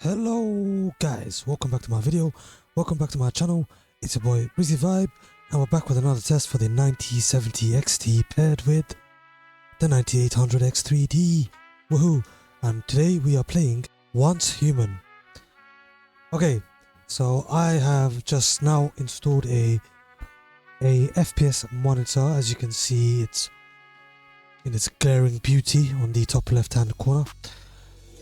Hello guys, welcome back to my video, welcome back to my channel. It's your boy Rizzy Vibe, and we're back with another test for the 9070XT paired with the 9800X3D. Woohoo! And today we are playing Once Human. Okay, so I have just now installed a FPS monitor. As you can see, it's in its glaring beauty on the top left hand corner.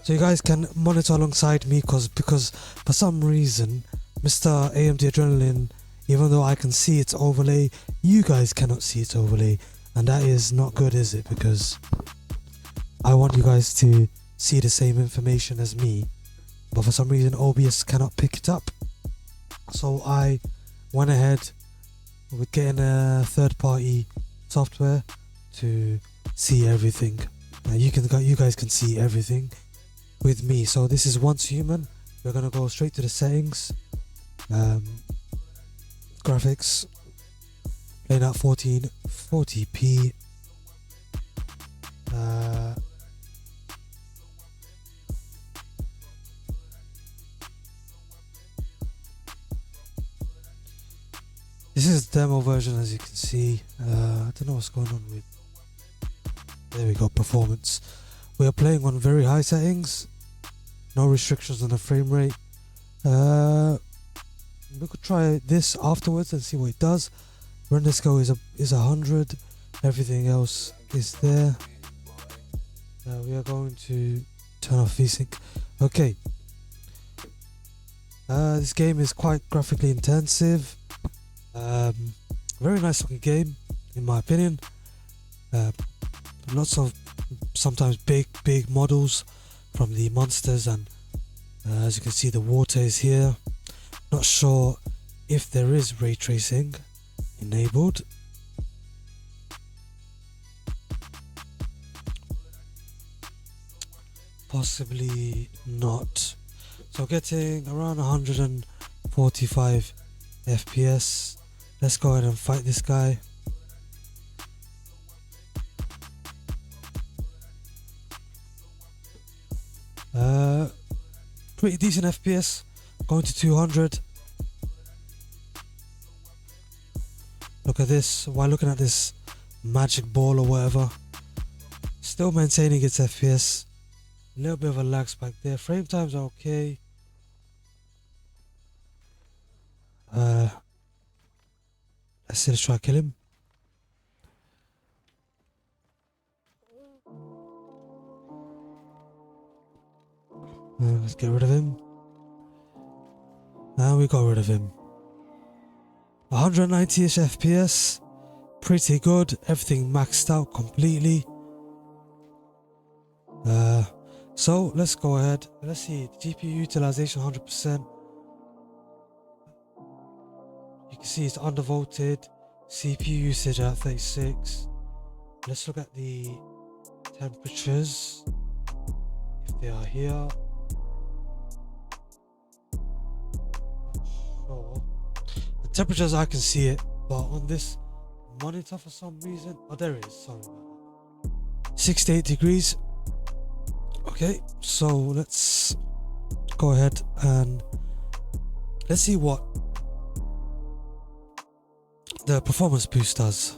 So you guys can monitor alongside me because for some reason Mr. AMD Adrenaline, even though I can see its overlay, you guys cannot see its overlay, and that is not good, is it? Because I want you guys to see the same information as me, but for some reason OBS cannot pick it up. So I went ahead with getting a third-party software to see everything. You guys can see everything with me. So this is Once Human. We're gonna go straight to the settings, graphics, playing at 1440p. This is the demo version, as you can see. I don't know what's going on with. There we go, performance. We are playing on very high settings. No restrictions on the frame rate. We could try this afterwards and see what it does. Render scale is 100. Everything else is there. We are going to turn off VSync. Okay. This game is quite graphically intensive. Very nice looking game, in my opinion. Lots of sometimes big models from the monsters, and as you can see, the water is here. Not sure if there is ray tracing enabled. Possibly not. So getting around 145 FPS. Let's go ahead and fight this guy. Pretty decent FPS, going to 200. Look at this, while looking at this magic ball or whatever, still maintaining its FPS. A little bit of a lag spike there. Frame times are okay. Let's try to kill him. Let's get rid of him. And we got rid of him. 190-ish FPS. Pretty good. Everything maxed out completely. So let's go ahead. Let's see. GPU utilization 100%. You can see it's undervolted. CPU usage at 36. Let's look at the temperatures, if they are here. The temperatures, I can see it, but on this monitor for some reason, oh, there it is, sorry about that. 68 degrees. Okay, so let's go ahead and let's see what the performance boost does.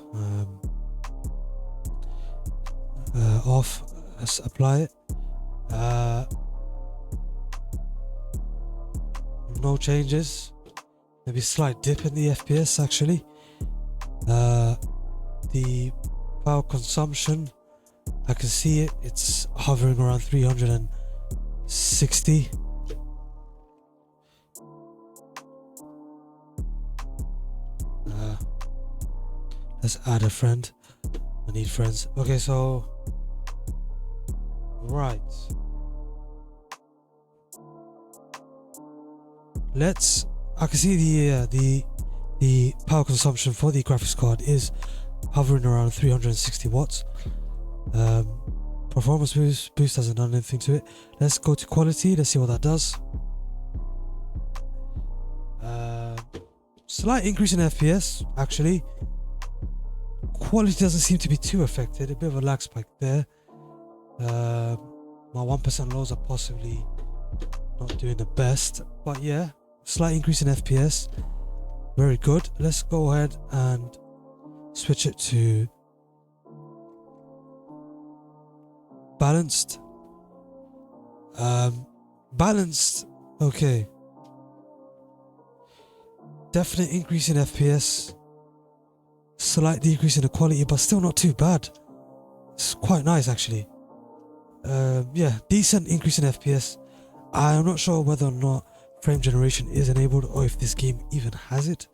Off, let's apply it. No changes. Maybe a slight dip in the FPS actually. The power consumption, I can see it. It's hovering around 360. Let's add a friend. I need friends. Okay, so right. I can see the power consumption for the graphics card is hovering around 360 watts. Performance boost hasn't done anything to it. Let's go to quality. Let's see what that does. Slight increase in FPS actually. Quality doesn't seem to be too affected. A bit of a lag spike there. My 1% lows are possibly not doing the best, but yeah, slight increase in FPS, very good. Let's go ahead and switch it to balanced. Balanced, okay. Definite increase in FPS, slight decrease in the quality, but still not too bad. It's quite nice actually. Yeah, decent increase in FPS. I'm not sure whether or not frame generation is enabled or if this game even has it.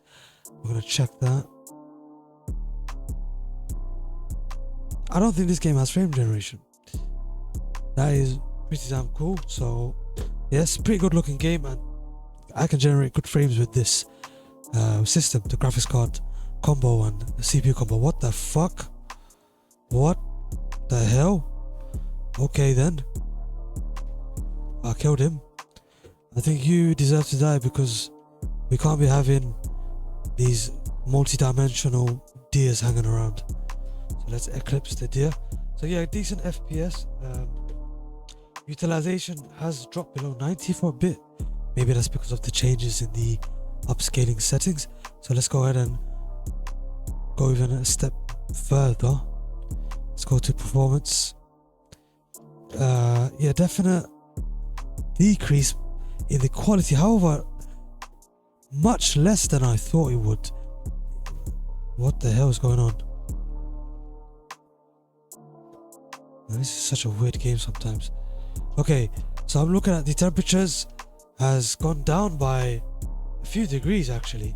We're gonna check that. I don't think this game has frame generation. That is pretty damn cool. So yes, pretty good looking game, and I can generate good frames with this system, the graphics card combo and the CPU combo. What the fuck? What the hell? Okay then, I killed him. I think you deserve to die, because we can't be having these multi-dimensional deers hanging around. So let's eclipse the deer. So yeah, decent FPS. Utilization has dropped below 90 for a bit. Maybe that's because of the changes in the upscaling settings. So let's go ahead and go even a step further. Let's go to performance. Yeah, definite decrease in the quality, however much less than I thought it would. What the hell is going on? Man, this is such a weird game sometimes. Okay, so I'm looking at the temperatures has gone down by a few degrees actually.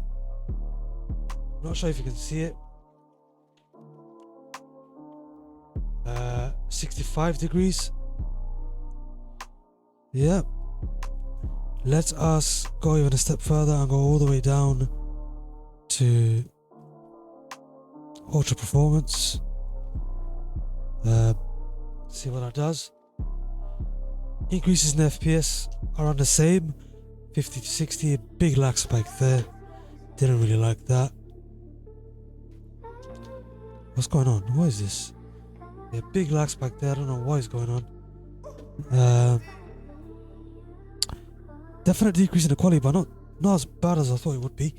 Not sure if you can see it. 65 degrees. Yep. Let us go even a step further and go all the way down to ultra performance. See what that does. Increases in FPS are on the same, 50 to 60. A big lag spike there. Didn't really like that. What's going on? What is this? Yeah, big lag spike there. I don't know what is going on. Definite decrease in the quality, but not as bad as I thought it would be.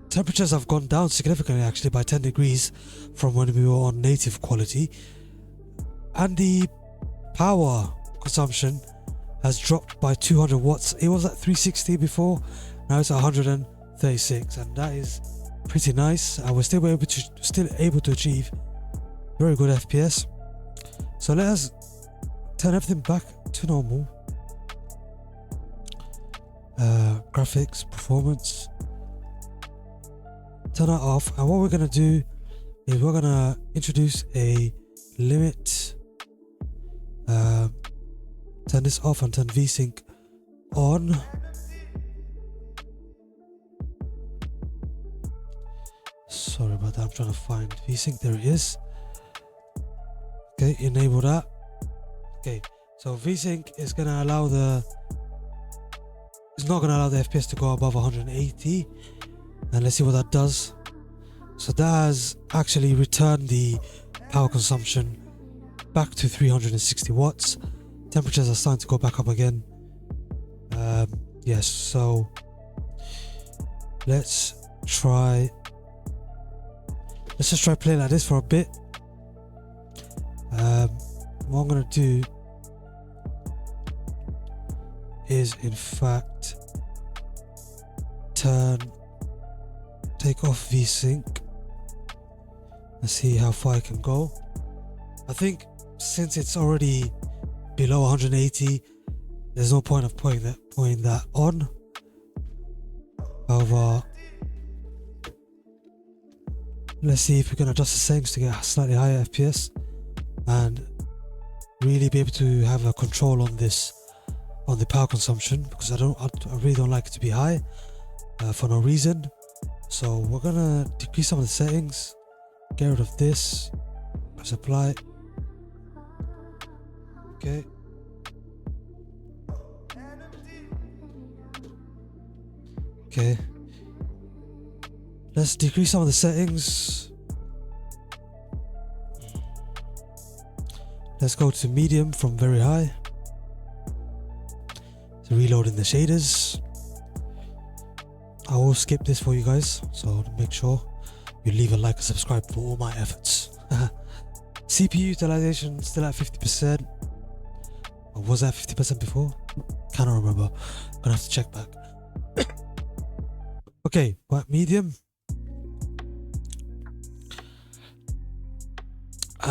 Temperatures have gone down significantly actually by 10 degrees from when we were on native quality, and the power consumption has dropped by 200 watts. It was at 360 before, now it's 136, and that is pretty nice. And we're still able to achieve very good FPS. So let us turn everything back to normal. Graphics, performance, turn that off, and what we're going to do is we're going to introduce a limit. Turn this off and turn VSync on. Sorry about that, I'm trying to find VSync. There it is. Okay, enable that. Okay, so VSync is going to allow it's not going to allow the FPS to go above 180, and let's see what that does. So that has actually returned the power consumption back to 360 watts. Temperatures are starting to go back up again. Yes, so let's just try playing like this for a bit. What I'm going to do is in fact take off VSync and see how far I can go. I think since it's already below 180, there's no point of putting that on. However, let's see if we can adjust the settings to get a slightly higher FPS and really be able to have a control on this, on the power consumption, because I really don't like it to be high for no reason. So we're gonna decrease some of the settings, get rid of this, press apply. Okay. Okay. Let's decrease some of the settings. Let's go to medium from very high. reloading the shaders. I will skip this for you guys, so make sure you leave a like and subscribe for all my efforts. CPU utilization still at 50%. Or was that 50% before? Cannot remember. Gonna have to check back. Okay, but medium.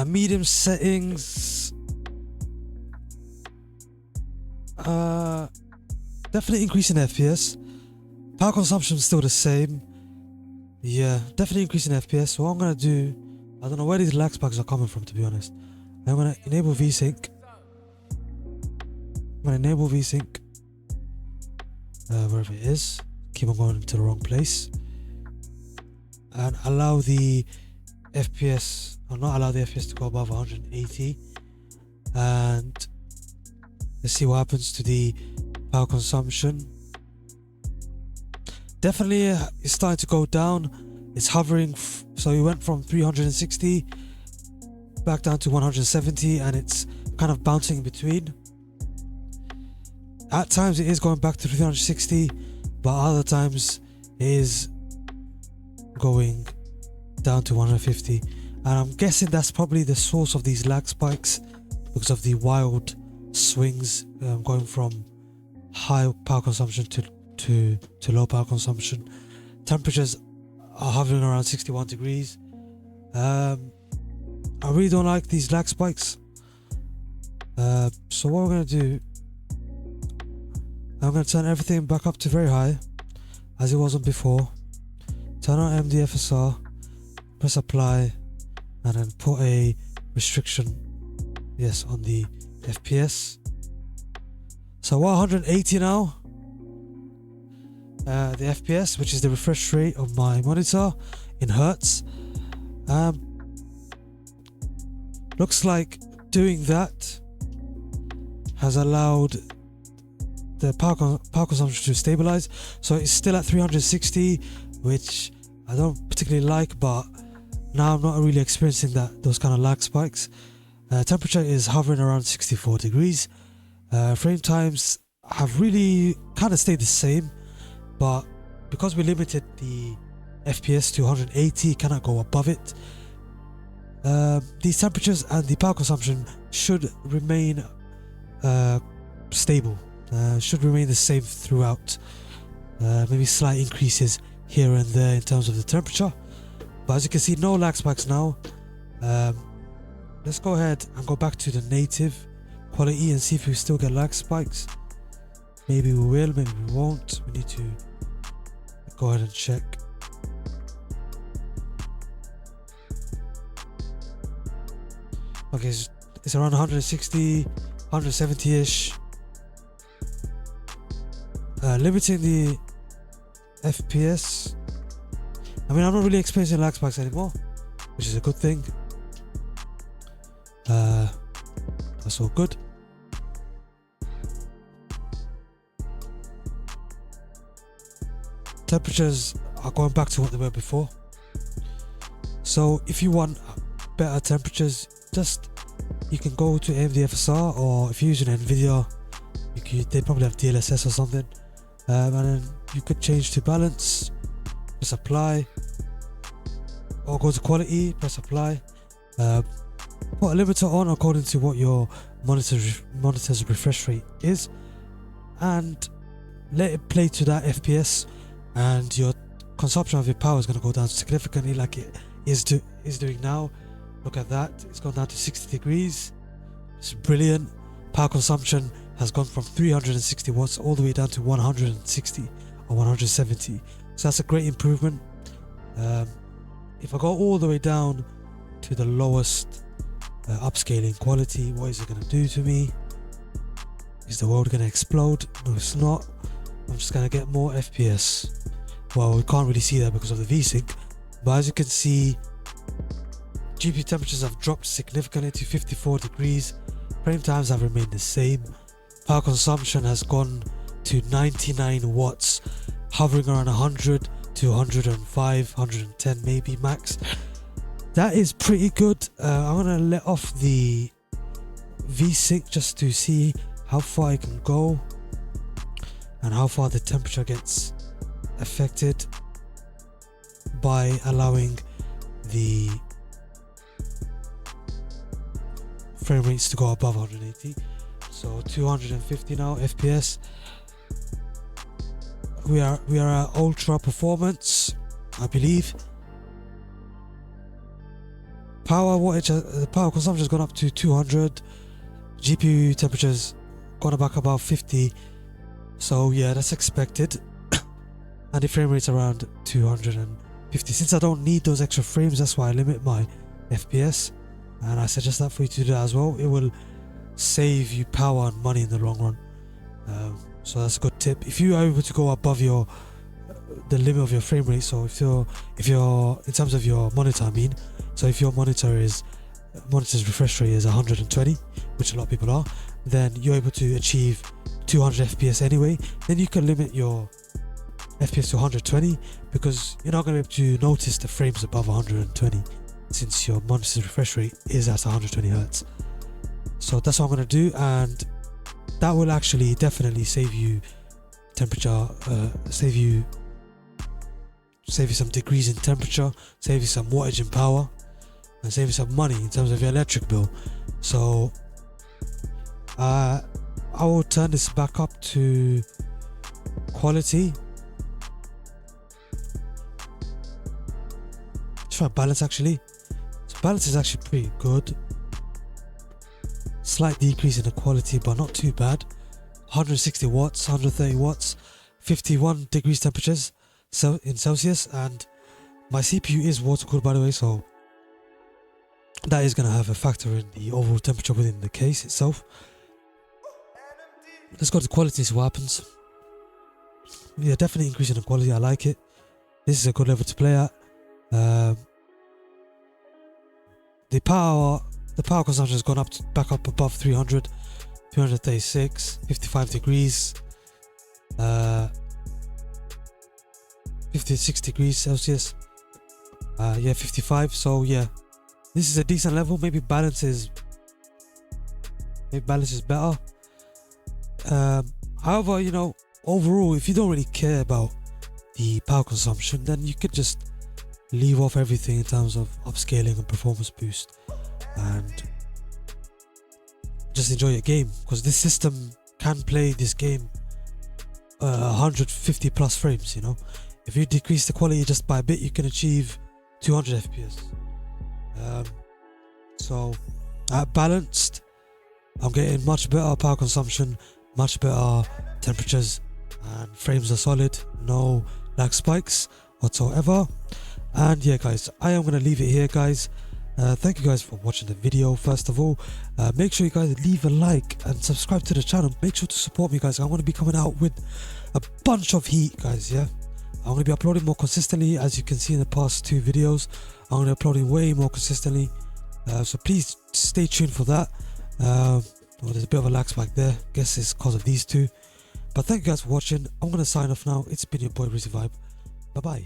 Medium settings. Definitely increasing FPS. Power consumption is still the same. Yeah, definitely increasing FPS. So what I'm gonna do, I don't know where these lag spikes are coming from, to be honest. I'm gonna enable VSync. I'm gonna enable VSync. Wherever it is. Keep on going into the wrong place. And allow the FPS, or not allow the FPS to go above 180. And let's see what happens to the power consumption. Definitely it's starting to go down. It's hovering, so it went from 360 back down to 170, and it's kind of bouncing in between. At times it is going back to 360, but other times it is going down to 150, and I'm guessing that's probably the source of these lag spikes, because of the wild swings going from high power consumption to low power consumption. Temperatures are hovering around 61 degrees. I really don't like these lag spikes. So what we're going to do, I'm going to turn everything back up to very high as it wasn't before. Turn on MDFSR, press apply, and then put a restriction, yes, on the FPS. So 180 now. The FPS, which is the refresh rate of my monitor in Hertz. Looks like doing that has allowed the power consumption to stabilize. So it's still at 360, which I don't particularly like, but now I'm not really experiencing those kind of lag spikes. Temperature is hovering around 64 degrees. Frame times have really kind of stayed the same, but because we limited the FPS to 180, cannot go above it. These temperatures and the power consumption should remain stable, should remain the same throughout. Maybe slight increases here and there in terms of the temperature, but as you can see, no lag spikes now. Let's go ahead and go back to the native quality and see if we still get lag spikes. Maybe we will, maybe we won't. We need to go ahead and check. Okay, it's around 160, 170-ish. Limiting the FPS. I mean, I'm not really experiencing lag spikes anymore, which is a good thing. That's all good. Temperatures are going back to what they were before. So if you want better temperatures, you can go to MDFSR, or if you're using NVIDIA, they probably have DLSS or something, and then you could change to balance, press apply, or go to quality, press apply. Put a limiter on according to what your monitor's refresh rate is, and let it play to that FPS, and your consumption of your power is going to go down significantly, like it is doing now. Look at that, it's gone down to 60 degrees. It's brilliant. Power consumption has gone from 360 watts all the way down to 160 or 170. So that's a great improvement. If I go all the way down to the lowest upscaling quality, what is it going to do to me? Is the world going to explode? No, it's not. I'm just going to get more FPS. Well, we can't really see that because of the VSync, but as you can see, GPU temperatures have dropped significantly to 54 degrees. Frame times have remained the same. Power consumption has gone to 99 watts, hovering around 100 to 105, 110 maybe max. That is pretty good. I'm gonna let off the VSync just to see how far I can go. and how far the temperature gets affected by allowing the frame rates to go above 180. So 250 now FPS. We are at ultra performance, I believe. Power wattage, the power consumption has gone up to 200. GPU temperatures gone back about 50. So yeah, that's expected. And the frame rate's around 250. Since I don't need those extra frames, that's why I limit my FPS. And I suggest that for you to do that as well. It will save you power and money in the long run. So that's a good tip. If you are able to go above the limit of your frame rate, so if you're in terms of your monitor, I mean, so if your monitor's refresh rate is 120, which a lot of people are, then you're able to achieve 200 FPS anyway. Then you can limit your FPS to 120, because you're not going to be able to notice the frames above 120 since your monitor's refresh rate is at 120 Hz. So that's what I'm going to do, and that will actually definitely save you temperature, save you some degrees in temperature, save you some wattage in power, and save you some money in terms of your electric bill. So I will turn this back up to quality. Try balance actually. So balance is actually pretty good. Slight decrease in the quality, but not too bad. 160 watts, 130 watts, 51 degrees temperatures in Celsius, and my CPU is water cooled, by the way, so that is going to have a factor in the overall temperature within the case itself. Let's go to quality, see what happens. Yeah, definitely increasing the quality. I like it. This is a good level to play at. The power consumption has gone up back up above 300, 336, 55 degrees, 56 degrees Celsius. Yeah, 55. So yeah, this is a decent level. Maybe balance is better. However, you know, overall, if you don't really care about the power consumption, then you could just leave off everything in terms of upscaling and performance boost, and just enjoy your game, because this system can play this game 150 plus frames. You know, if you decrease the quality just by a bit, you can achieve 200 FPS. So at balanced, I'm getting much better power consumption, much better temperatures, and frames are solid, no lag spikes whatsoever. And yeah guys, I am going to leave it here guys. Thank you guys for watching the video. First of all, make sure you guys leave a like and subscribe to the channel. Make sure to support me guys. I'm going to be coming out with a bunch of heat guys. Yeah, I'm going to be uploading more consistently, as you can see in the past 2 videos. I'm going to be uploading way more consistently, so please stay tuned for that. Well, there's a bit of a lag spike there, guess it's because of these 2, but thank you guys for watching. I'm going to sign off now. It's been your boy Rizzy Vibe. Bye bye.